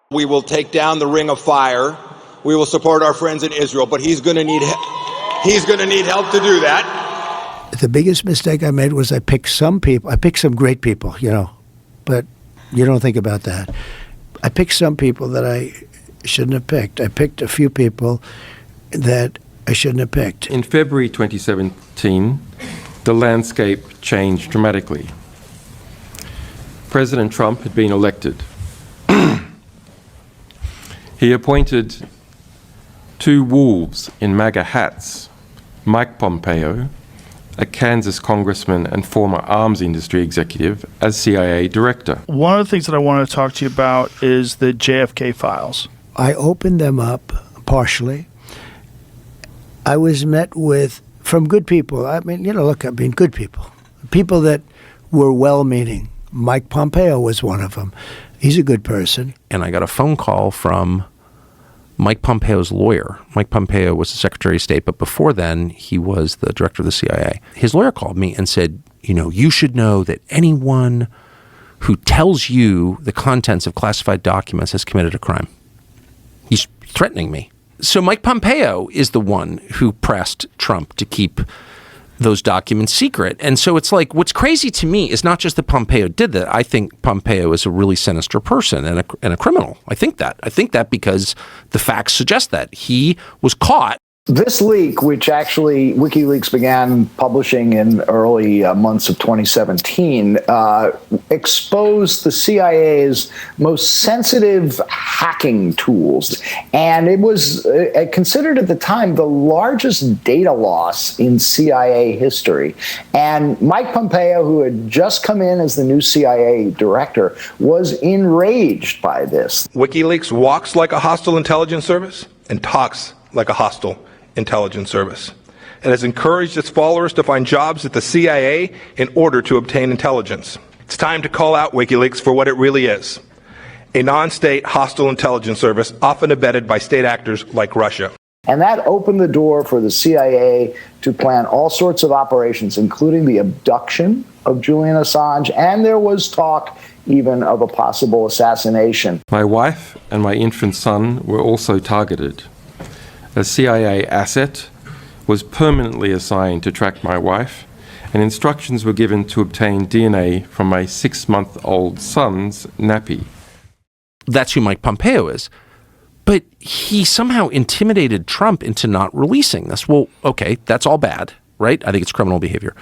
We will take down the Ring of Fire. We will support our friends in Israel, but he's going to need help to do that. The biggest mistake I made was I picked some people. I picked some great people, but you don't think about that. I picked some people that I shouldn't have picked. I picked a few people that I shouldn't have picked. In February 2017, the landscape changed dramatically. President Trump had been elected. He appointed two wolves in MAGA hats, Mike Pompeo, a Kansas congressman and former arms industry executive, as CIA director. One of the things that I want to talk to you about is the JFK files. I opened them up partially. I was met from good people. Good people. People that were well-meaning. Mike Pompeo was one of them. He's a good person. And I got a phone call from Mike Pompeo's lawyer. Mike Pompeo was the Secretary of State, but before then, he was the director of the CIA. His lawyer called me and said, you should know that anyone who tells you the contents of classified documents has committed a crime. He's threatening me. So Mike Pompeo is the one who pressed Trump to keep those documents secret. And so it's like, what's crazy to me is not just that Pompeo did that. I think Pompeo is a really sinister person and a criminal. I think that because the facts suggest that. He was caught. This leak, which actually WikiLeaks began publishing in early months of 2017, exposed the CIA's most sensitive hacking tools. And it was considered at the time the largest data loss in CIA history. And Mike Pompeo, who had just come in as the new CIA director, was enraged by this. WikiLeaks walks like a hostile intelligence service and talks like a hostile intelligence service. It has encouraged its followers to find jobs at the CIA in order to obtain intelligence. It's time to call out WikiLeaks for what it really is: a non-state hostile intelligence service, often abetted by state actors like Russia. And that opened the door for the CIA to plan all sorts of operations, including the abduction of Julian Assange, and there was talk even of a possible assassination. My wife and my infant son were also targeted. A CIA asset was permanently assigned to track my wife, and instructions were given to obtain DNA from my 6-month-old son's nappy. That's who Mike Pompeo is. But he somehow intimidated Trump into not releasing this. Well, okay, that's all bad, right? I think it's criminal behavior.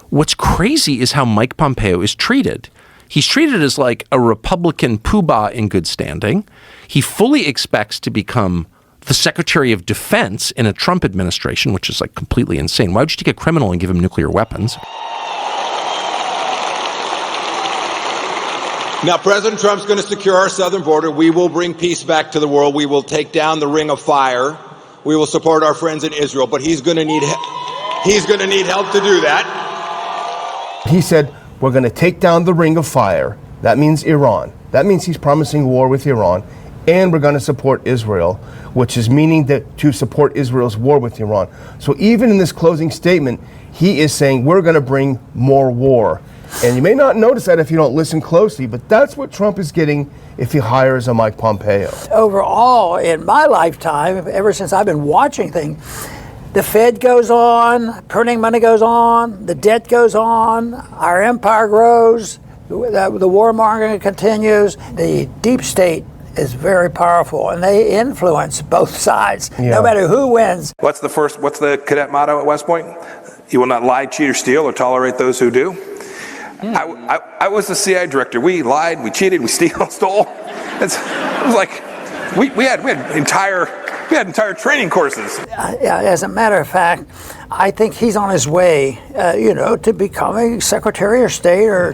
What's crazy is how Mike Pompeo is treated. He's treated as like a Republican poobah in good standing. He fully expects to become the Secretary of Defense in a Trump administration, which is like completely insane. Why would you take a criminal and give him nuclear weapons? Now, President Trump's going to secure our southern border. We will bring peace back to the world. We will take down the Ring of Fire. We will support our friends in Israel, but he's going to need help to do that. He said, we're going to take down the Ring of Fire. That means Iran. That means he's promising war with Iran. And we're going to support Israel, which is meaning that to support Israel's war with Iran. So even in this closing statement, he is saying we're going to bring more war. And you may not notice that if you don't listen closely, but that's what Trump is getting if he hires a Mike Pompeo. Overall, in my lifetime, ever since I've been watching things, the Fed goes on, printing money goes on, the debt goes on, our empire grows, the warmongering continues, the deep state is very powerful, and they influence both sides, no matter who wins. What's the cadet motto at West Point? You will not lie, cheat, or steal, or tolerate those who do. I was the CIA director. We lied, we cheated, we stole. It was like we had entire training courses. As a matter of fact, I think he's on his way, to becoming Secretary of State or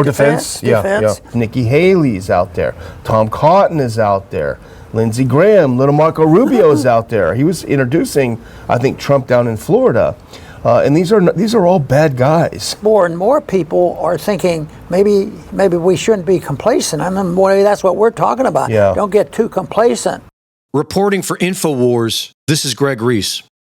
Defense. Yeah. Nikki Haley's out there. Tom Cotton is out there. Lindsey Graham, little Marco Rubio is out there. He was introducing, I think, Trump down in Florida. And these are all bad guys. More and more people are thinking maybe we shouldn't be complacent. I mean, that's what we're talking about. Yeah. Don't get too complacent. Reporting for InfoWars, this is Greg Reese.